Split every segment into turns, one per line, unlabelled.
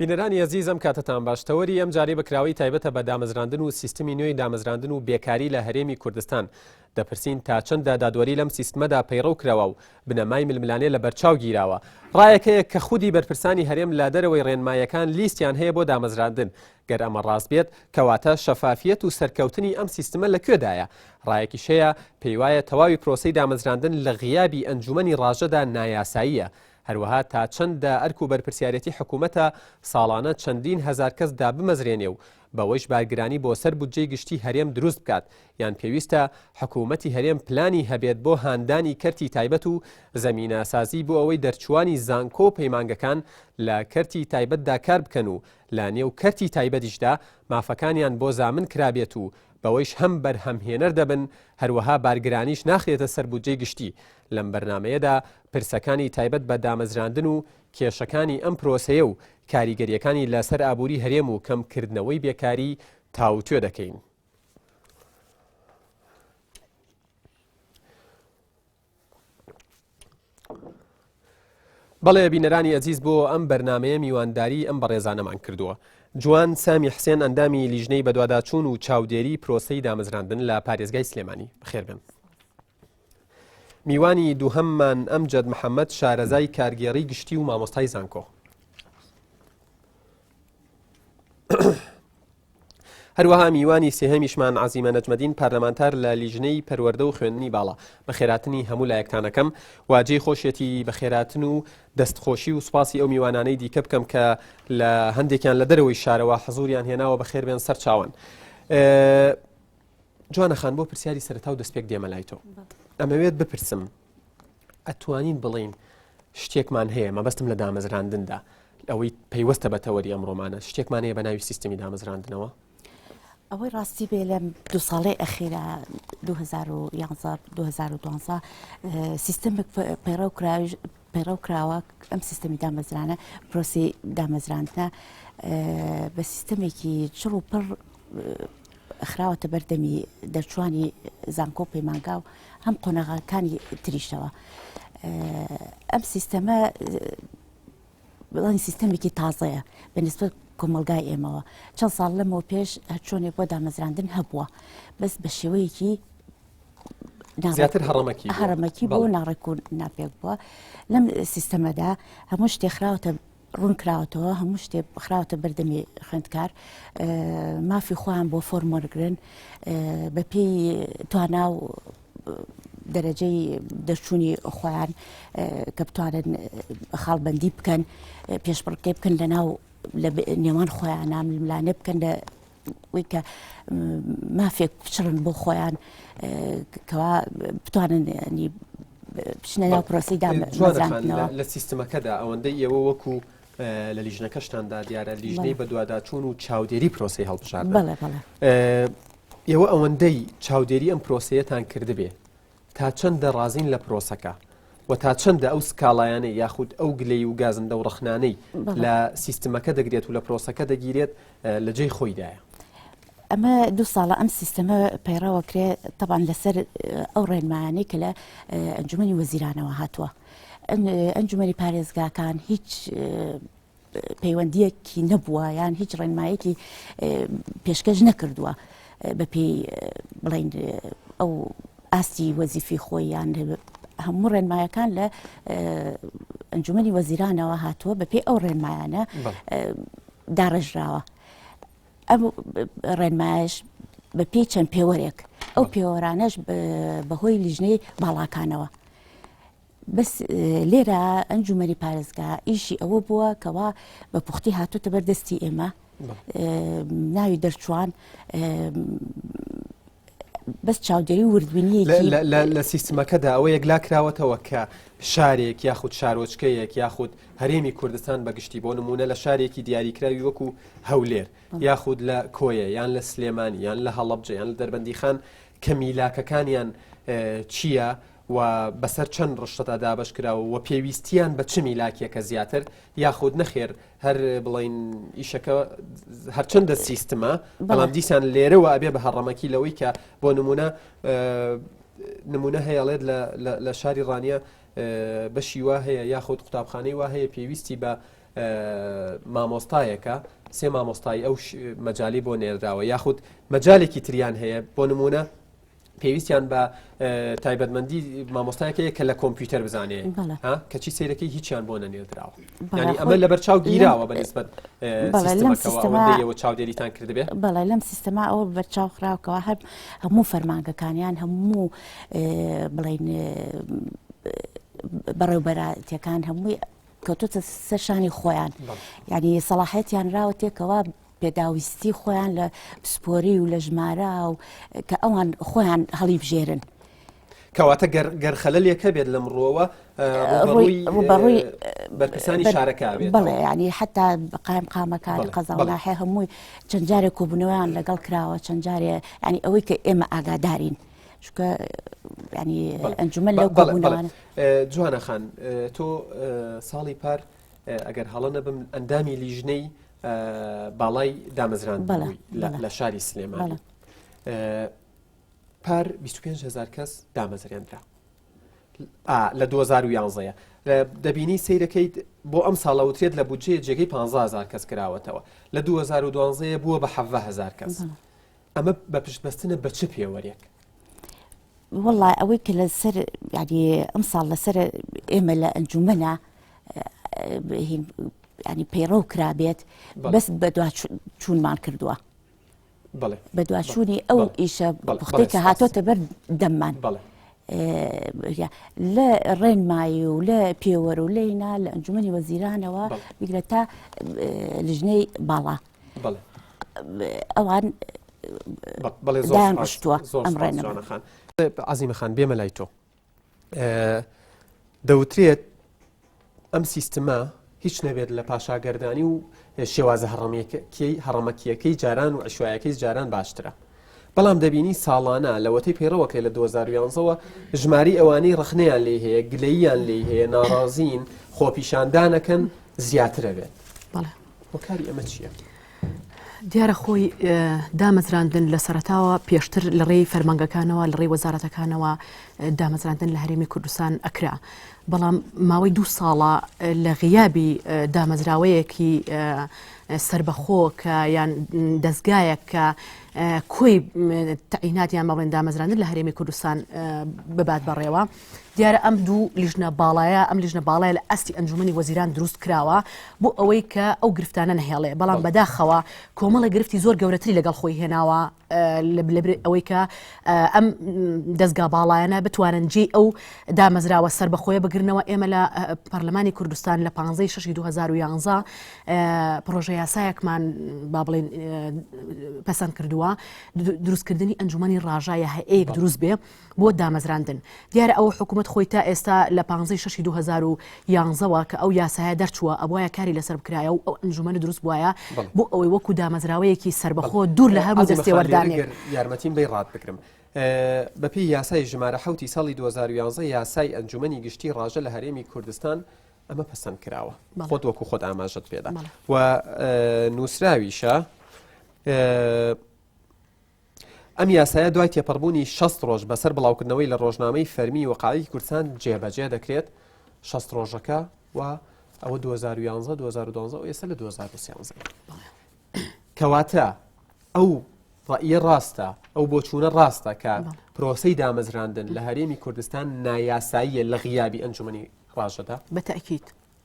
بینەرانی عەزیزم کاتتان باش تەوەری ئەم جارێ بەکراوی تایبەتە بە دامەزراندن و سیستمی نوێی دامەزراندن و بێکاری لە هەرێمی کوردستان دەپرسین تا چەندە دادوەری لەم سیستمەدا پەیڕەو کراوە و بنەمای ململانێ لە بەرچاو گیراوە. ڕایەکەیە کە خودی بەرپرسانی هەرێم لا دەرەوەی ڕێنمایەکان لیستیان هەیە بۆ دامەزراندن. گەر ئەمە ڕاست بێت کەواتە شەفافیەت و سەرکەوتنی ئەم سیستمە لەکوێدایە؟ ڕایەکیش هەیە پێی وایە تەواوی پرۆسەی دامەزراندن لە غیابی ئەنجومەنی ڕاژەدا نایاساییە. هەروەها تا چەندە ئەرک و بەرپرسیارەتی حکوومەتە ساڵانە چەندین هەزار کەس دابمەزرێنێ و بەوەیش بارگرانی بۆ سەر بودجەی گشتی هەرێم دروست بکات یان پێویستە حکوومەتی هەرێم پلانی هەبێت بۆ هاندانی کەرتی تایبەت و زەمینەسازی بۆ ئەوەی دەرچوانی زانکۆ و پەیمانگەکان لە کەرتی تایبەتدا کار بکەن و لە نێو کەرتی تایبەتیشدا مافەکانیان بۆ زامن کرابێت و بەوەیش هەم بەرهەمهێنەر دەبن هەروەها بارگرانیش ناخرێتە سەر بودجەی گشتی. لەم بەرنمەیەدا پرسەکانی تایبەت بە دامەزراندن و کێشەکانی ئەم پرۆسەیە و کاریگەریەکانی لەسەر ئابووری هەرێم و کەمکردنەوەی بێکاری تاوتوێ دەکەین. بەڵێ بینەرانی ئەزیز بۆ ئەم بەرنمەیە میوانداری ئەم بەڕێزانەمان کردووە. جوان سامی حسێن ئەندامی لیژنەی بەدواداچوون و چاودێری پرۆسەی دامەزراندن لە پارێزگای سلێمانی. بخێر بن. میوانی دووهەممان ئەمجەد محەممەد شارەزای کارگێڕی گشتی و مامۆستای زانکۆ. هەروەها میوانی سێهەمیشمان عەزیمە نەجمەدین پارلەمانتار لە لیژنەی پەروەردە و خوێندنی باڵا. بەخێراتنی هەموو لایەکتانەکەم واجێی خۆشیەتی بەخێراتن و دەستخۆشی و سوپاسی ئەو میوانانەی دیکە بکەم کە لە هەندێکیان لە دەرەوەی شارەوە حەزوریان هێناوە بەخێر بێن سەر چاوان. جوانەخان بۆ پرسیاری سەرەتا و دەستپێک دێمە لای تۆ. ئەمەوێت بپرسم ئەتوانین بڵین شتێکمان هەیە مەبەستم لە دامەزراندندا ئەوەی پەیوەستە بە تەوەری ئەمڕۆمانە شتێکمان هەیە بە ناوی سیستمی دامەزراندنەوە؟
ئەوەی ڕاستی بێ لەم دو ساڵەی ئەخیرە 2011-2012 سیستمێک پەیڕەو کراوە ئەم سیستمی دامەزرانە پرۆسی دامەزراندنە بە سیستمێکی چڕ و پڕ خراوەتە بەردەمی دەرچوانی زانکۆ پەیمانگا و هەم قۆنەغاکانی تریشەوە. ئەم سیستەمە بڵانی سیستەمێکی تازەیە بەنسبەت کۆمەلگای ئێمەوە. چەند ساڵ لەمەوە پێش هەرچۆنێک بۆ دامەزراندن هەبووە بەس بە شێوەیەکی
زیاتر
هەڕەمەکی بۆ ناڕێک و ناپێک بووە. لەم سیستەمەدا هەموو شتێک خراوەتە ڕوون کراوەتەوە هەموو شتێک خراوەتە بەردەمی خوێندکار مافی خۆیان بۆ فۆرمەرگرن بەپێی توانا و دەرەجەی دەرچوونی خۆیان کە بتوانن خاڵبەندی بکەن پێشبڕکێ بکەن لە ناو لە نێوان خۆیانە ململانێ بکەن لە وی کە مافێک بچڕن بۆ خۆیان کەوا بتوانن بچنە ناو پرۆسی دامەزراندنەوە.
لە سیستمەکەدا ئەوەندەی ئێوە وەکو لە لیژنەکەشتاندا دیارە لیژنەی بەدواداچوون و چاودێری پرۆسی هەڵبژاردن. ئێوە ئەوەندەی چاودێری ئەم پرۆسەیەتان کردبێ تا چەندە ڕازین لە پرۆسەکە و تا چەندە ئەو سکاڵایانەی یاخود ئەو گلەی و گازندە و ڕخنانەی لە سیستمەکە دەگرێت و لە پرۆسەکە دەگیرێت لە جێی خۆیدایە؟
ئەمە دو ساڵە ئەم سیستەمە پەیڕەوە کرێ تەبان لەسەر ئەو ڕێنمایانەی کە لە ئەنجومەنی وەزیرانەوە هاتووە. ئەنجومەنی پارێزگاکان هیچ پەیوەندیەکی نەبووە یان هیچ ڕێنمایەکی پێشکەش نەکردووە بەپێی بڵین ئەو ئاستی وەزیفی خۆیان هەموو ڕێنمایەکان لە ئەنجومەنی وەزیرانەوە هاتووە بەپێی ئەو ڕێنمایانە داڕێژراوە. ئەم ڕێنمایش بەپێی چەند پێوەرێک ئەو پێوەرانەش بەهۆی لیژنەی باڵاکانەوە. بەس لێرە ئەنجومەنی پارێزگا ئیشی ئەوە بووە کەوا بە پوختی هاتووتە بەردەستی ئێمە ناوی دەرچوان بەس چاودێری وردبینیەکی
لە سیستمەکەدا ئەوە یەکلا کراوەتەوە کە شارێک یاخود شارۆچکەیەک یاخود هەرێمی کوردستان بەگشتی بۆ نمونە لە شارێکی دیاریکراوی وەکو هەولێر یاخود لە کۆیە یان لە سلێمانی یان لە هەڵەبجە یان لە دەربەندی خان کە میلاکەکانیان چییە و بەسەر چەند ڕشتەدا دابش کراوە و پێویستیان بە چ میلاکێکە زیاتر یاخود نەخێر هەر بڵین ئیشەکە هەرچەندە سیستمە بەڵام دیسان لێرەوە ئەبێ بە هەڕەمەکی لەوەی کە بۆ نمونە هەیەڵێت لە شاری ڕانیە بەشی وا هەیە یاخود قوتابخانەی وا هەیە پێویستی بە مامۆستایەکە سێ مامۆستایی ئەو مەجای بۆ نێردراوە یاخود مەجالێکی تریان هەیە بۆ نمونە پێویستیان بە تایبەتمەندی مامۆستایەکەیە کە لە کۆمپیوتەر بزانێ کەچی سیرەکەی هیچیان بۆ نەنێردراوە ینی ئەمە لە بەرچاو گیراوە بەنسبەت سیستەمەکەەوەی چاودێریتان کردبێ
بەڵێ لەم سیستەما ئەوە بەرچاو خراوکەوە هەر هەموو فەرمانگەکانیان هەموو بڵین بەڕێوبەراتیەکان هەمووی کەوتوتە سەرشانی خۆیان یعنی سەلاحەتیان راوە تێکەوە پێداویستی خۆیان لە پسپۆری و لە ژمارە و کە ئەوان خۆیان هەڵی بژێرن
کەواتە گەرخەلەلێکە بێت لەم ڕۆوە ڕووبەڕووی بەرپرسانی شارەکە بێت
بڵێ ینی حتا قایم قامەکانی قەزاولاحێ هەمووی چەند جارێک کۆبوونەوەیان لەگەڵ کراوە چەند جارێ ینی ئەوەی کە ئێمە ئاگادارین چکە ینی ئەنجومەن لەو کۆبوونەوەیان
جوانە خان تۆ ساڵی پار ئەگەر هەڵە نەبم ئەندامی لیژنەی باڵای دامەزران لە شاری سلێمانی پار 25,000 کەس دامەزرێنرا لە 2011 دەبینی سیرەکەیت بۆ ئەم ساڵەوترێت لە بودجێ جێگەی 15,000 کەس کراوەتەوە لە 2012 بووە بە 17,000 کەس ئەمە بە پشتبەستنە بە چ پێوەریەک
والله ئەوەی کە لەسەر ینی ئەم ساڵ لەسەر ئێمە لە ئەنجومەنە ینی پەیڕە و کرابێت بەس بە دوچوونمان کردووە بە دوچوونی ئەو ئیشە پوختەی کە هاتۆتە بەر دەممان لە ڕێنمایی و لە پێوەرە و لەینا لە ئەنجومەنی وەزیرانەوە بیگرە تا لیژنەی باڵا ئەوان دایان ڕشتووە ئەم ڕێنەوە
عەزیمە خان بێمە لای تۆ دەوترێت ئەم سیستەمە هیچ نەبێت لە پاشاگەردانی و شێوازە هەڕەمەکیەکەی جاران و عشوایەکەی جاران باشترە بەڵام دەبینی ساڵانە لەوەتەی پەیڕەوەکە لە 2011ەوە ژماری ئەوانەی ڕخنەیان لێ هەیە گلەییان لێ هەیە ناڕازین خۆپیشاندانەکەن زیاترە بێت وەکاری ئەمە چییە؟
دیارە خۆی دامەزراندن لە سەرەتاوە پێشتر لە ڕێی فەرمانگەکانەوە لە ڕێی وەزارەتەکانەوە دامەزراندن لە هەرێمی کوردستان ئەکرا بەڵام ماوەی 2 ساڵە لە غیابی دامەزراوەیەکی سربەخۆ کە یان دەستگایەک کە کۆی تەعیناتیان بەڵێن دامەزراندن لە هەرێمی کوردستان ببات بەڕێوە دیارە ئەم دوو لیژنە باڵایە ئەم لیژنە باڵایە لە ئەستی ئەنجومەنی وەزیران دروست کراوە بۆ ئەوەی کە ئەو گرفتانە نەهێڵێ بەڵام بەداخەوە کۆمەڵە گرفتی زۆر گەورەتری لەگەڵ خۆی هێناوە ئەوەی کە ئەم دەستگا باڵایەنە بتوانن جێ ئەو دامەزراوە سربەخۆیە بگرنەوە ئێمە لە پەرلەمانی کوردستان لە 15/6/2011 پرۆژە یاسایەکمان با بڵێن پەسەند کردووە دروستکردنی ئەنجومەنی ڕاژایە هەیەیەک دروست بێ بۆ دامەزراندن دیارە ئەو حکوومەت خۆی تا ئێستا لە 15/6/2011ەوە کە ئەو یاسایە دەرچووە ئەوایە کاری لەسەر بکرایە و ئەو ئەنجومەنە دروست بووایە بۆ ئەوەی وەکو دامەزراوەیەکی سربەخۆ دوور لە هەموو دەستێوەردانێک
یارمەتیم بەی ڕات بکرم بەپی یاسای ژمارە 7 ساڵی 2011 یاسای ئەنجومەنی گشتی ڕاژە لە هەرێمی کوردستان ئەمە پەسەند کراوە خۆت وەکو خۆت ئاماژەت پێدا و نووسراویشە ئەم یاسایە دوای تێپەڕبوونی 60 ڕۆژ بەسەر بڵاوکردنەوەی لە ڕۆژنامەی فەرمی وەقاعەتی کوردستان جێبەجێ دەکرێت 60 ڕۆژەکە و ئەوە 2011 2012 و ئێستا لە 2013 کەواتە ئەو ڕائیە ڕاستە ئەو بۆچوونە ڕاستە کە پرۆسەی دامەزراندن لە هەرێمی کوردستان نایاساییە لە غیابی ئەنجومەنی ڕاژەدا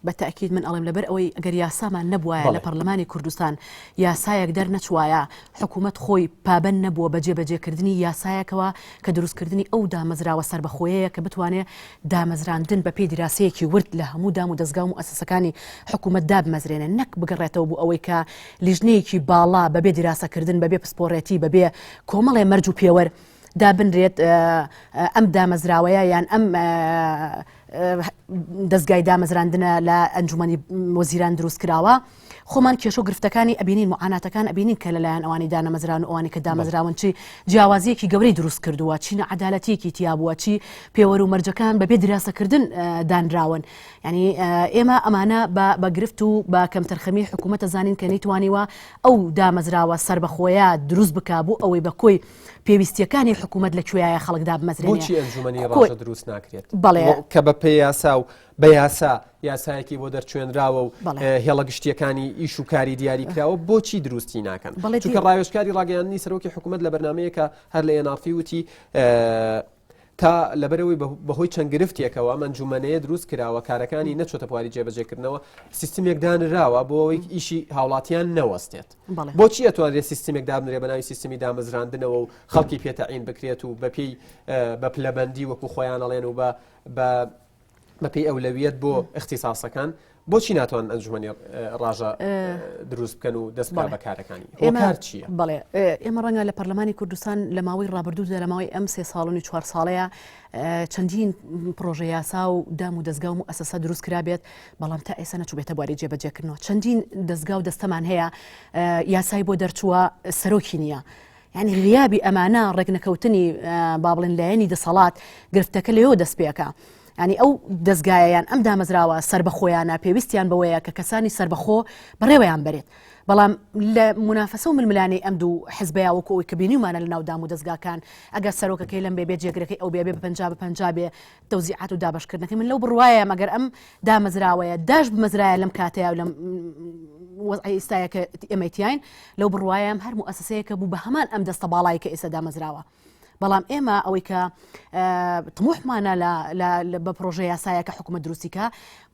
بەتەکید من ئەڵێم لەبەر ئەوەی ئەگەر یاسامان نەبووایە لە پەرلەمانی کوردستان یاسایەک دەرنەچوایە حکوومەت خۆی پابەند نەبووە بەجێبەجێکردنی یاسایەکەوە کە دروستکردنی ئەو دامەزراوە سربەخۆیەیە کە بتوانێت دامەزراندن بە پێی دیراسەیەکی ورد لە هەموو دام و دەستگا و مؤسسەکانی حکوومەت دابمەزرێنێ نەک بگەڕێتەوە بۆ ئەوەی کە لیژنەیەکی باڵا بەبێ دیراسەکردن بەبێ پسپۆڕێتی بەبێ کۆمەڵێ مەرج و پێوەر دابنرێت ئەم دامەزراوەیە یان ئەم دەستگای دامەزراندنە لە ئەنجومەنی وەزیران دروست کراوە خۆمان کێشە و گرفتەکانی ئەبینین معاناتەکان ئەبینین کە لەلایەن ئەوانی دانەمەزران و ئەوانی کە دامەزراون چی جیاوازیەکی گەورەی دروست کردووە چی نەعەدالەتیەکی تیابووە چی پێوەر و مەرجەکان بەبێ دیراسەکردن دانراون ینی ئێمە ئەمانە بە گرفت و بە کەمتەرخەمی حکوومەت ئەزانین کە نەیتوانیوە ئەو دامەزراوە سربەخۆیە دروست بکا بوو ئەوەی بە کۆی پێویستیەکانی حکوومەت لەکوێیە خەڵکدا بمەزرێنێ.
بۆچی ئەنجومەنی ڕاژە دروست ناکرێت؟
بەڵێ
کە بە پێی یاسا و بە یاسا یاسایەکی بۆ دەرچوێنراوە و هێڵە گشتیەکانی ئیش و کاری دیاری کراوە بۆچی دروستی ناکەن؟ چونکە ڕاوێژکاری ڕاگەیاندنی سەرۆکی حکوومەت لە بەرنمەیەکە هەر لە NRP وتی تا لەبەرەوەی بەهۆی چەند گرفتێکەوە ئەنجومەنەیە دروست کراوە کارەکانی نەچۆتە بواری جێبەجێکردنەوە سیستمێک دانراوە بۆ ئەوەی ئیشی هاوڵاتیان نەوەستێت. بۆچی ئەتوانرێت سیستمێک دابنرێ بە ناوی سیستمی دامەزراندنەوە و خەڵکی پێتەعین بکرێت و بەپێی بە پلەبەندی وەکو خۆیان ئەڵێن و بەپێی ئەولەویەت بۆ اختصاسەکان بۆچی ناتوان ئەنجومەنی ڕاژە دروست بکەن و دەست بە بەکارەکانی هۆکار چییە؟
بەڵێ ئێمە ڕەنگە لە پەرلەمانی کوردستان لە ماوەی ڕابردوودا لە ماوەی ئەم 3 ساڵ و 4 ساڵەیە چەندین پرۆژە یاسا و دام و دەستگا و مؤسسە دروست کرابێت بەڵام تا ئێستا نەچوو بێتە بواری جێبەجێکردنەوە. چەندین دەستگا و دەستەمان هەیە یاسای بۆ دەرچووە سەرۆکی نییە. یعنی غیابی ئەمانە ڕێکنەکەوتنی با بڵێن لایەنی دەسەڵات گرفتەکە لەوە دەست پێەکە. ینی ئەو دەستگایان ئەم دامەزراوە سربەخۆیانە پێویستیان بەوەیە کە کەسانی سربەخۆ بەڕێوەیان بێت. بەڵام لە منافسە و ململانی ئەم دوو حزبەیە وەکو ئەوی کە بینیمانە لە ناو دام و دەستگاکان ئەگەر سەرۆکەکەی لەم بێ جێگرەکەی ئەو بێ 50 بێ تەوزیعات و دابشکردنەکەی من لەو بڕواایە مەگەر ئەم دامەزراوەیە داش بمەزرایە لەم کاتەیە و لەم وەزعی ئێستایەکە ئێمەتیاین لەو بڕواایەم هەر موسسەیەکە بوو بە هەمان ئەم دەستە باڵایی کە ئێستا دامەزراوە. بەڵام ئێمە ئەوەی کە طموحمانە بە پرۆژە یاسایە کە حکوومەت دروستیکە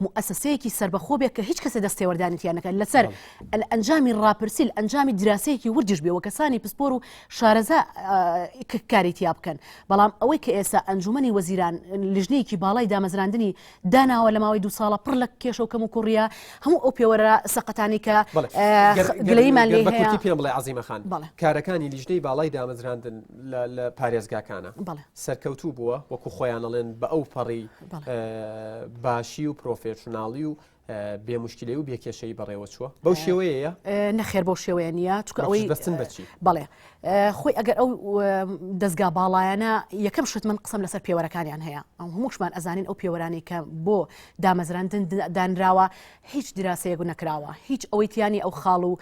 مؤسسەیەکی سربەخۆ بێت کە هیچ کەسە دەستی وەردانیتیانەکە لەسەر ئەنجامی ڕاپرسیل ئەنجامی دراسەیەکی وردیش بێ و کەسانی پسپۆر و شارەزا کاری تیا بکەن. بەڵام ئەوەی کە ئێستا ئەنجومەنی وەزیران لیژنەیەکی باڵای دامەزراندنی داناوە لە ماوەی 2 ساڵە پڕ لە کێشە و کەم و کوڕیا هەموو ئەو پێوەرە سەقەتانی کە گلەیمان لێ هەیە
پێم بڵێ عەزیمەخان کارەکانی لیژنەی باڵای دامەزراندن لە پارێزگاکانە سەرکەوتوو بووە وەکو خۆیان ئەڵێن بە ئەو پەڕی باشی و پرۆفێشناڵی و بێمشکلەی و بێکێشەی بەڕێوە چووە بەو شێوەیە
نەخێر بەو شێوەیە نییە چکە ئەوەی
دەستن بەچی
بەڵێ خۆی ئەگەر ئەو دەستگا باڵایەنە یەکەم شت من قسم لەسەر پێوەرەکانیان هەیە ئەم هەمووشمان ئەزانین ئەو پێوەرانی کە بۆ دامەزراندن دانراوە هیچ دراسەیەک نەکراوە هیچ ئەوەیتیانی ئەو خاڵ و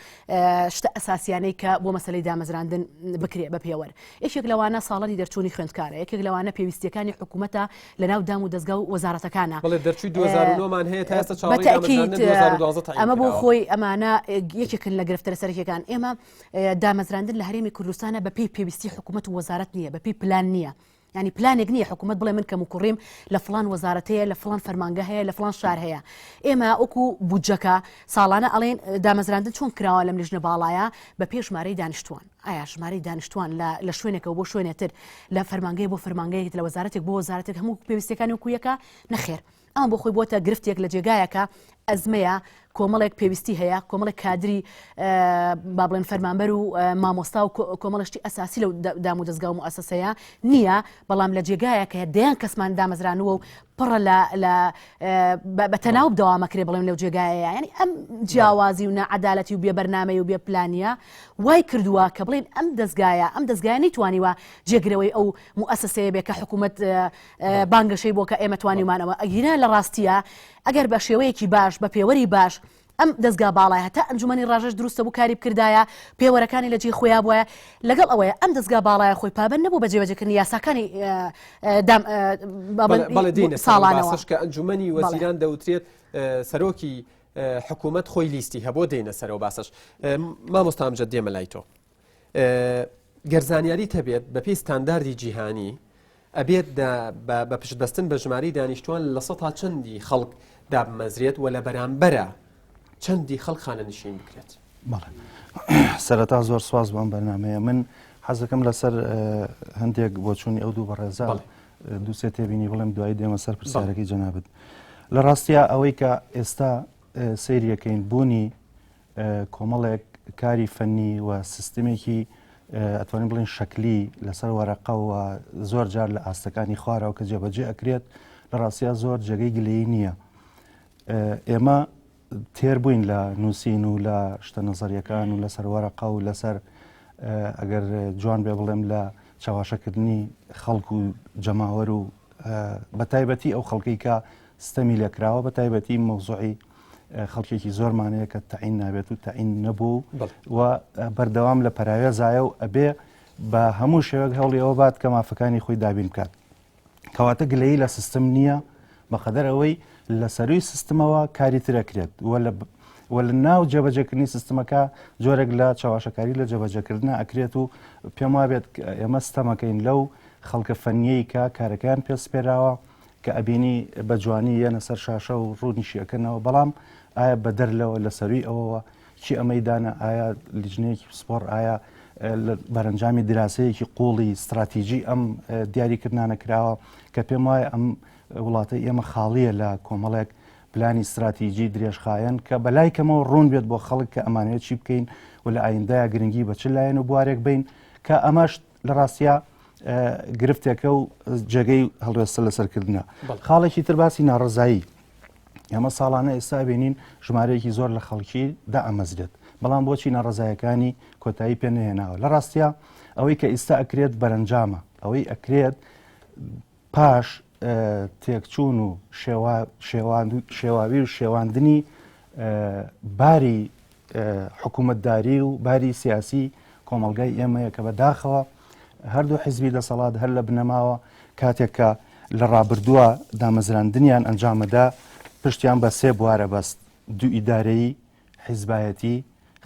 شتە ئەساسیانەی کە بۆ مەسەلەی دامەزراندن بکرێ بە پێوەر یەکێک لەوانە ساڵانی دەرچوونی خوێندکارە یەکێک لەوانە پێویستیەکانی حکوومەتە لە ناو دام و دەستگا و وەزارەتەکانە
بەڵێ دەرچووی 2009مان هەیە تا ئێستا چاوەڕێی
ئەمە بۆ خۆی ئەمانە یەکێکن لە گرفتەرە سەرەکیەکان ئێمە دامەزراندن لە هەرێمی کوردستانە بە پێی پێویستی حکوومەت و وەزارەت نییە بە پێی پلان نییە ینی پلانێک نییە حکوومەت بڵێ من کەم و کوڕیم لە فلان وەزارەتەیە لە فلان فەرمانگە هەیە لە فلان شار هەیە ئێمە ئەوکو بودجەکە ساڵانە ئەڵێن دامەزراندن چۆن کراوە لەم لیژنە باڵایە بە پێش ژمارەی دانیشتوان ئایا ژمارەی دانیشتوان لە شوێنێکەوە بۆ شوێنێتر لە فەرمانگەی بۆ فەرمانگەیەک لە وەزارەتێک بۆ وەزارەتێک هەموو پێویستەکانی وکویەکە نەخێر ئەمە بۆ خۆی بۆتە گرفتێک لە جێگایەکە ئەزمەیە کۆمەڵێک پێویستی هەیە کۆمەڵێک کادری با بڵێن فەرمانبەر و مامۆستا و کۆمەڵشتی ئەساسی لەو دام و دەستگا و مؤسسەیە نییە بەڵام لە جێگایەکە دەیان کەسمان دامەزرانوە و پڕە بەتەناو دەوامەکرێ بڵێم لەو جێگایە ینی ئەم جیاوازی و نەعەدالەتی و بێبەرنامەی و بێپلانیە وای کردووە کە بڵێن ئەم دەستگایە نەیتوانیوە جێگرەوەی ئەو مؤسسەیە بێ کە حکوومەت بانگەشەی بۆ کە ئێمە توانیمانەوە ئەگیرە لە ڕاستیە ئەگەر بە شێوەیەکی باش بە پێوەری باش ئەم دەستگا باڵای هەتا ئەنجومەنی ڕاژەش دروستە بوو کاری بکردایە پێوەرەکانی لە جێ خۆیان بووە لەگەڵ ئەوەیە ئەم دەستگا باڵایە خۆی پابەند نەبوو بە جێبەجێکردنی یاساکانی
ساڵانەوە کە ئەنجومەنی وەزیران دەوترێت سەرۆکی حکوومەت خۆی لیستی هەبۆ دێنە سەرەوە باسەش مامۆستا ئەمجد دێمە لای تۆ گەرزانیاری هەبێت بە پێی ستانداردی جیهانی ئەبێت بە پشتبەستن بە ژماری دانیشتوان لە سەد تا چەندی خەڵک دابمەزرێت و لە بەرامبەرە چەندی خەڵک خانە نشین بکرێت.
سەرەتا زۆر سواز بۆم بەرنامەیە من حەزەکەم لەسەر هەندێک بۆچوونی ئەو دوو بەڕێزا دووسێ تێبینی بڵێم دوایی دێمە سەر پرسیارەکەی جەنابەت لە ڕاستیە ئەوەی کە ئێستا سەیریەکەین بوونی کۆمەڵێک کاری فەنی و سیستمێکی ئەتوانین بڵێن شەکلی لەسەر وەرەقە و زۆر جار لە ئاستەکانی خوارەوە کە جێبەجێ ئەکرێت لە ڕاستیە زۆر جێگەی گلەیی نییە. ئێمە تێر بووین لە نووسین و لە شتە نەزەریەکان و لەسەر وەرەقە و لەسەر ئەگەر جوان بێ بڵێم لە چاواشەکردنی خەڵک و جەماوەر و بەتایبەتی ئەو خەڵکی کە ستەمی لێکراوە بەتایبەتی مەوزوعی خەڵکێکی زۆرمانەیە کە تەعین نابێت و تەعین نەبوو و بەردەوام لە پەراوێزایە و ئەبێ بە هەموو شێوەک هەوڵی ئەوە بات کە مافەکانی خۆی دابین بکات کەواتە گلەیی لە سیستم نییە بەقەدەر ئەوەی لە سەروی سیستمەوە کاری ترەکرێت وە لە ناو جێبەجێکردنی سیستمەکە جۆرێک لە چاواشەکاری لە جێبەجێکردنە ئەکرێت و پێم وابێت ئێمە ستەمەکەین لەو خەڵکە فەنیەی کە کارەکان پێسپێراوە کە ئەبینی بە جوانی یەنە سەر شاشە و ڕوونیشیەکەنەوە بەڵام ئایا بە دەرلەوە لە سەروی ئەوەوە چی ئەمەدانە ئایا لیژنەیەکی سپۆر ئایا بەرەنجامی دراسەیەکی قوڵی استراتیژی ئەم دیاریکردانە کراوە کە پێم وایە ئەم وڵاتە ئێمە خاڵیە لە کۆمەڵێک پلانی استراتیژی درێژخایەن کە بەلایکەمەوە ڕوون بێت بۆ خەڵک کە ئەمانوێت چی بکەین و لە ئایندای گرنگی بە چ لایەن و بوارێک بین کە ئەمەش لە ڕاستیا گرفتێکە و جێگەی هەڵوێستە لەسەرکردنە خاڵێکی تر باسی ناڕزایی ئەمە ساڵانە ئێستا بینین ژمارەیەکی زۆر لە خەڵکی دا ئەمەزرێت بەڵام بۆچی ناڕزایەکانی کۆتایی پێ نهێناوە لە ڕاستیا ئەوەی کە ئێستا ئەکرێت بەرەنجامە ئەوەی ئەکرێت پاش تێکچوون و شێواوی و شێواندنی باری حکوومەتداری و باری سیاسی کۆمەلگای ئێمەیە کە بەداخەوە هەردوو حیزبی دەسەڵات هەر لە بنەماوە کاتێک کە لە ڕابردووە دامەزراندنیان ئەنجامەدا پشتیان بە سێ بوارە بەست دوو ئیدارەیی حیزبایەتی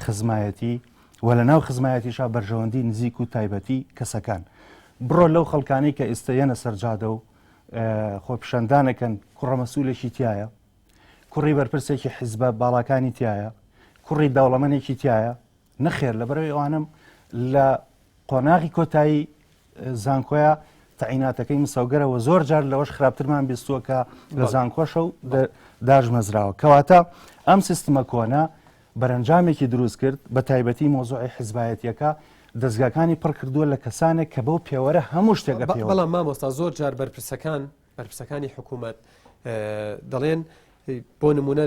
خزمایەتی و لە ناو خزمایەتیشا بەرژەوەندی نزیک و تایبەتی کەسەکان بڕۆ لەو خەڵکانی کە ئێستەیەنە سەرجادە و خۆپیشاندانەکەن کوڕە مەسوولێکی تایە کوڕی بەرپرسێکی حیزبە باڵاکانی تایە کوڕی داوڵەمەنێکی تایە نەخێر لەبەرەوەی ئەوانم لە قۆناغی کۆتایی زانکۆیە تەعیناتەکەی مساوگەرەوە زۆر جار لەوەش خراپترمان بیستووە کە لە زانکۆشە و داژمەزراوە کەواتە ئەم سیستمە کۆنا بەرەنجامێکی دروست کرد بە تایبەتی مۆزوعی حیزبایەتیەکە دەستگاکانی پڕ کردووە لە کەسانێک کە بەو پێوەرە هەموو شتێکە پێوە
بەڵام مامۆستا زۆر جار بەرپرسەکانی حکوومەت دەڵێن بۆ نمونە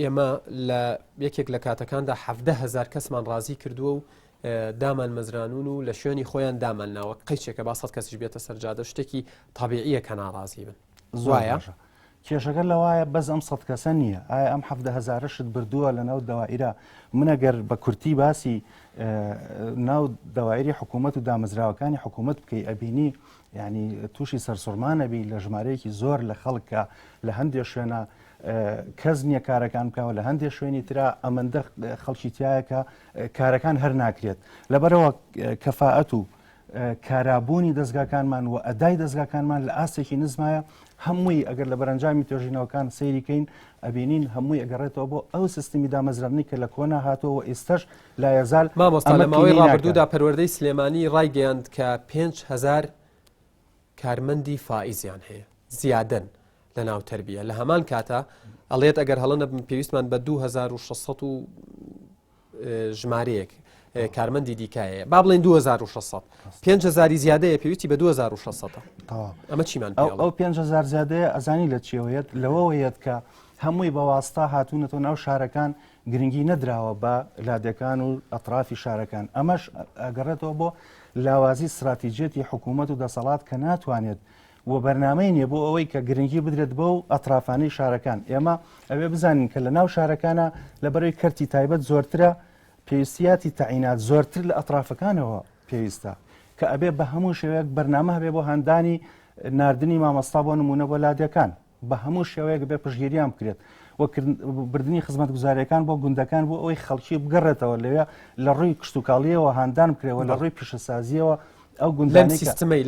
ئێمە لە یەکێک لە کاتەکاندا 17,000 کەسمان ڕازی کردووە و دامان مەزرانون و لە شوێنی خۆیان دامان ناوە قەیچێکە با 100 کەسیش بێتە سەرجادە شتێکی تابیعیە کە ناڕازی بن
زۆایە کێشەکە لەوایە بەس ئەم 100 کەسە نییە ئایا ئەم 17,000 شت بردووە لە ناو دەوائیرە منەگەر بە کورتی باسی ناو دەوایری حکوومەت و دامەزراوەکانی حکوومەت بکەی ئەبینی ینی تووشی سەرسوورمانەبی لە ژمارەیەکی زۆر لە خەڵکە لە هەندێک شوێنە کەس نییە کارەکان بکەوە لە هەندێک شوێنی ترا ئەمەندە خەڵکی تایەکە کارەکان هەر ناکرێت لەبەرەوە کەفاەت و کارابوونی دەستگاکانمان و ئەدای دەستگاکانمان لە ئاستێکی نزمایە هەمووی ئەگەر لە بەرەنجامی توێژینەوەکان سەیریکەین ئەبینین هەمووی ئەگەڕێتەوە بۆ ئەو سیستمی دامەزرانی کە لە کۆنا هاتەوە ئێستش لا یەزال
مامۆستا لە ماوەی ڕابردوودا پەروەردەی سلێمانی ڕایگەیاند کە 5,000 کارمەندی فائیزیان هەیە زیادن لە ناو تەربیە لە هەمان کاتە ئەڵێت ئەگەر هەڵەنە پێویستمان بە 2600 و ژمارەیەک کارمەندی دیکایە با بڵێن 2600 5,000 زیادەیە پێویستی بە 2600 ئەمە چیمان
ئەو 5,000 زیادەیە ئەزانی لە چیەوەیەت لەوەوەیەت کە هەمووی بە واستا هاتوونەتەوە ناو شارەکان گرنگی نەدراوە بە لادەکان و ئەطرافی شارەکان ئەمەش ئەگەڕێتەوە بۆ لاوازی استراتیژێتی حکوومەت و دەسەڵات کە ناتوانێت و بەرنامەی نیە بۆ ئەوەی کە گرنگی بدرێت بۆ ئەطرافانەی شارەکان ئێمە ئەوێ بزانین کە لە ناو شارەکانە لەبەرەوەی کەرتی تایبەت زۆرترە پێویستیاتی تەعینات زۆرتر لە ئەطرافەکانەوە پێویستە کە ئەبێ بە هەموو شێوەیەک بەرنامە هەبێ بۆ هەندانی ناردنی مامۆستا بۆ نمونە بۆ لادەکان بە هەموو شێوەیەک بێ پشگیریان بکرێت و بردننی خزمەت گوزاریەکان بۆ گوندەکان بۆ ئەوەی خەڵکی بگەڕێتەوە لەوێ لە ڕووی کشتتوکاڵیەوە هاندان بکرێەوە لە ڕووی پیشەسازیەوە ئەو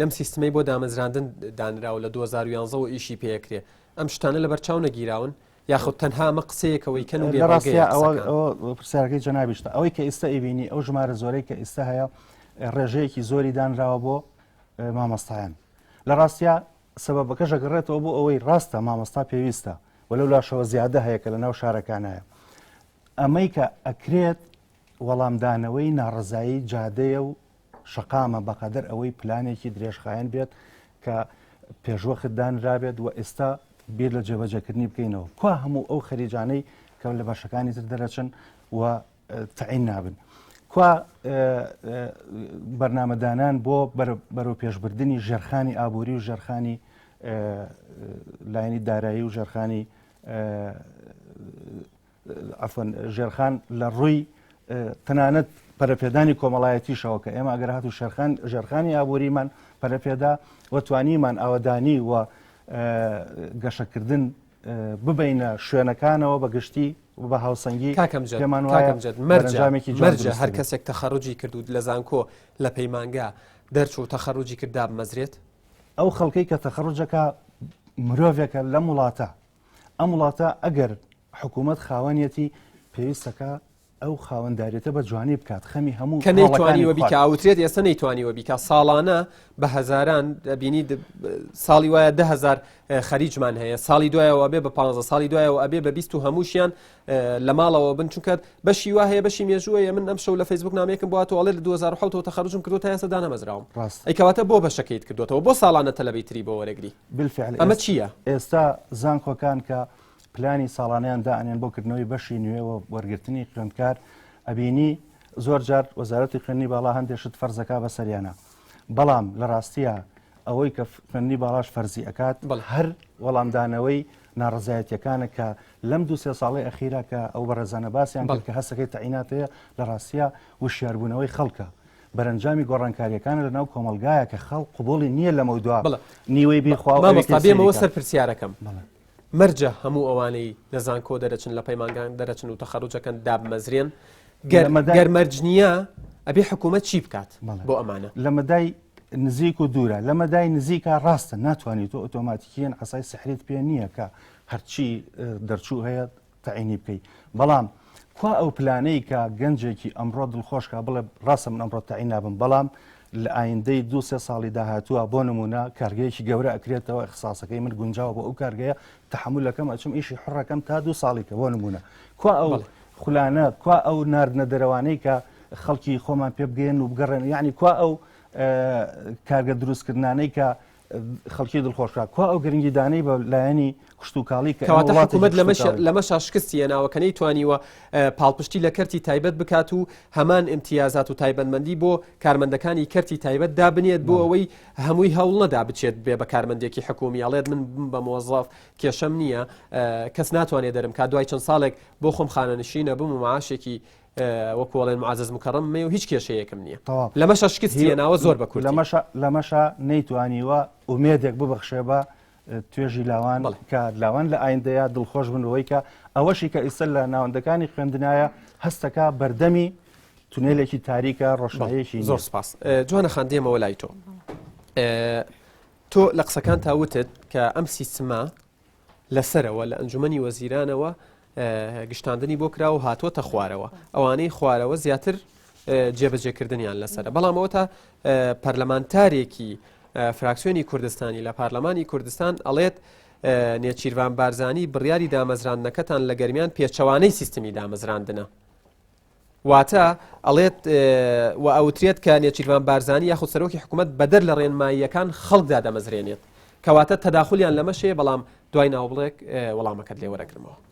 لەم سیستمەی بۆ دامەزراندن دانراوە لە 2011 ئیشی پێکرێ ئەم شتانە لە بەرچاو نەگیراون یاخود تەنها ئەمە قسەیەکەوەی کەن و
ڕاستە پرسیارەکەی جەنابیشتە ئەوەی کە ئێستا ئیبینی ئەو ژمارە زۆرەی کە ئێستا هەیە ڕێژەیەکی زۆری دانراوە بۆ مامۆستایان لە ڕاستیا سەبەبەکەش ئەگەڕێتەوە بۆ ئەوەی ڕاستە مامۆستا پێویستە وەلەو لاشەوە زیادە هەیە کە لە ناو شارەکانایە ئەمەی کە ئەکرێت وەڵامدانەوەی ناڕزایی جادەیە و شقامە بەقەدەر ئەوەی پلانێکی درێژخایەن بێت کە پێشوەخت دانرابێت و ئێستا بیر لە جێبەجێکردنی بکەینەوە کوا هەموو ئەو خەریجانەی کە لە باشەکانی تر دەرەچن و تەعین نابن کوا بەرنامەدانان بۆ بەرەو پێشبردننی ژێرخانی ئابووری و ژێرخانی لاینی دارایی و ژێرخانی ژێرخان لە ڕووی تەنانەت پەرەپێدانی کۆمەڵایەتیشەوە کە ئێمە ئەگەر هات و ژێرخانی ئابووریمان پەرەپێدا وەتوانیمان ئاوەدانی و گەشەکردن ببینە شوێنەکانەوە بە گشتی بە هاوسەنگی
مەرجە هەر کەسێک تەخەڕوجی کرد و لە زانکۆ لە پەیمانگا دەرچوو تەخەڕوجی کردا بمەزرێت
ئەو خەڵکەی کە تەخەڕوجەکە مرۆڤێکە لە وڵاتە ئەم وڵاتە ئەگەر حکوومەت خاوەنیەتی پێویستەکە ئەو خاوەنداریێتە بە جوانی بکات خەمی هەموو
کە نەیتوانیوە بیکە ئاوترێت ئێستا نەیتوانیوە بیکە ساڵانە بە هەزاران بینی ساڵی وایە 10,000 خەریجمان هەیە ساڵی دوایەوە بێ بە 15 ساڵی دوایەوە ئەبێ بە 20 و هەمووشیان لە ماڵەوە بن چونکە بەشی وا هەیە بەشی مێژووە من ئەم شەو لە فەیسبوک نامەیەکم بواتەوە لە 2007 تەخەڕوجم کردو تا ئێستا دانەمەزراوم ئەیکەواتە بۆ بەشەکەیت کردوتەوە بۆ ساڵانە تەلەبەی تری بۆ وەرەگری
بالفعل
ئەمە چییە؟
ئێستا زانکۆکان کە پلانی ساڵانیان دائنێن بۆ کردنەوەی بەشی نوێەوە وەرگرتنی خوێندکار ئەبینی زۆر جار وەزارەتی خوێندنی باڵا هەندێشت فەرزەکە بەسەریانە بەڵام لە ڕاستیە ئەوەی کە خوێندنی باڵاش فەرزی ئەکات هەر وەڵامدانەوەی ناڕزایەتیەکانە کە لەم 2-3 ساڵی ئەخیرا کە ئەو بەڕێزانە باسییان کرد کە هەستەکەی تەعینات هەیە لە ڕاستیە وشیاربوونەوەی خەڵکە بەرەنجامی گۆڕانکاریەکانە لە ناو کۆمەلگایە کە خەڵ قوبوڵی نییە لە مەودوا نیوەی
بیخواڵێمەوە سەر پرسیارەکەم مەرجە هەموو ئەوانەی لە زانکۆ دەرەچن لە پەیمانگان دەرەچن و تەخەڕوجەکەن دابمەزرێن گەرمەرجنیە ئەبێ حکوومەت چی بکات بۆ ئەمانە
لە مەدای نزیک و دوورە لە مەدای نزیکە ڕاستە ناتوانیت تۆ ئۆتۆماتیکیان عسای سەحریت پێ نییە کە هەرچی دەرچوو هەیە تەعینی بکەیت بەڵام کوا ئەو پلانەی کە گەنجێکی ئەمڕۆ دڵخۆشکە بڵێ ڕاستە من ئەمڕۆ تەعین نابم بەڵام لە ئایندەی 2-3 ساڵی داهاتووە بۆ نمونە کارگەیەکی گەورە ئەکرێتەوە اختصاسەکەی من گونجاوە بۆ ئەو کارگەیە تحملەکەم ئەچم ئیشی حڕەکەم تا 2 ساڵیکە بۆ نمونە کوا ئەو خولانە کوا ئەو ناردنە دەرەوانەی کە خەڵکی خۆمان پێ بگەین و بگەڕێن یعنی کوا ئەو کارگە دروستکردانەی کە خەڵکی دڵخۆشکە کوا ئەو گرنگیدانەی بە لایەنی کشتتوکاڵی
کەواتە حکوومەت لەمەش شکستی هێناوە کە نەیتوانیوە پاڵپشتی لە کەرتی تایبەت بکات و هەمان امتیازات و تایبەتمەندی بۆ کارمەندەکانی کەرتی تایبەت دابنێت بۆ ئەوەی هەمووی هەوڵ نەدا بچێت بێ بە کارمەندێکی حکومی ئەڵێت من بە مۆزاف کێشەم نییە کەس ناتوانێت دەرم کا دوای چەند ساڵێک بۆ خۆم خانەنشینە بم و معاشێکی وەکوڵێن معزز مکەڕم مێ و هیچ کێشەیەکم نییە لەمەش شکستی هێناوە زۆر بە کورد
لەمەشە نەیتوانیوە ئومێدێک ببەخشێ بە توێژی لاوان کە لاوان لە ئایندەیە دڵخۆش بنەوەی کە ئەوەشی کە ئیسەر لە ناوەندەکانی خوێندنایە هەستەکە بەردەمی تونێلێکی تاریکە ڕۆشنایەکی
زۆر سپاس جوانە خاندێمەوە لای تۆ لە قسەکان تاوتت کە ئەم سیستما لەسەرەوە لە ئەنجومەنی وەزیرانەوە گشتاندنی بۆ کرا و هاتووەتە خوارەوە ئەوانەی خوارەوە زیاتر جێبەجێکردنیان لەسرە بەڵام ئەوە تا پەرلەمانتارێکی فراکسیۆنی کوردستانی لە پارلەمانی کوردستان ئەڵێت نێچیروان بارزانی بڕیاری دامەزراندنەکەتان لە گەرمیان پێچەوانەی سیستمی دامەزراندنە واتە ئەڵێت و ئەوترێت کە نێچیروان بارزانی یاخود سەرۆکی حکوومەت بەدەر لە ڕێنماییەکان خەڵکدا دەمەزرێنێت کەواتە تەداخلیان لەمەشەیە بەڵام دوای ناوبڵێک وەڵامەکەت لێ وەرەگرمەوە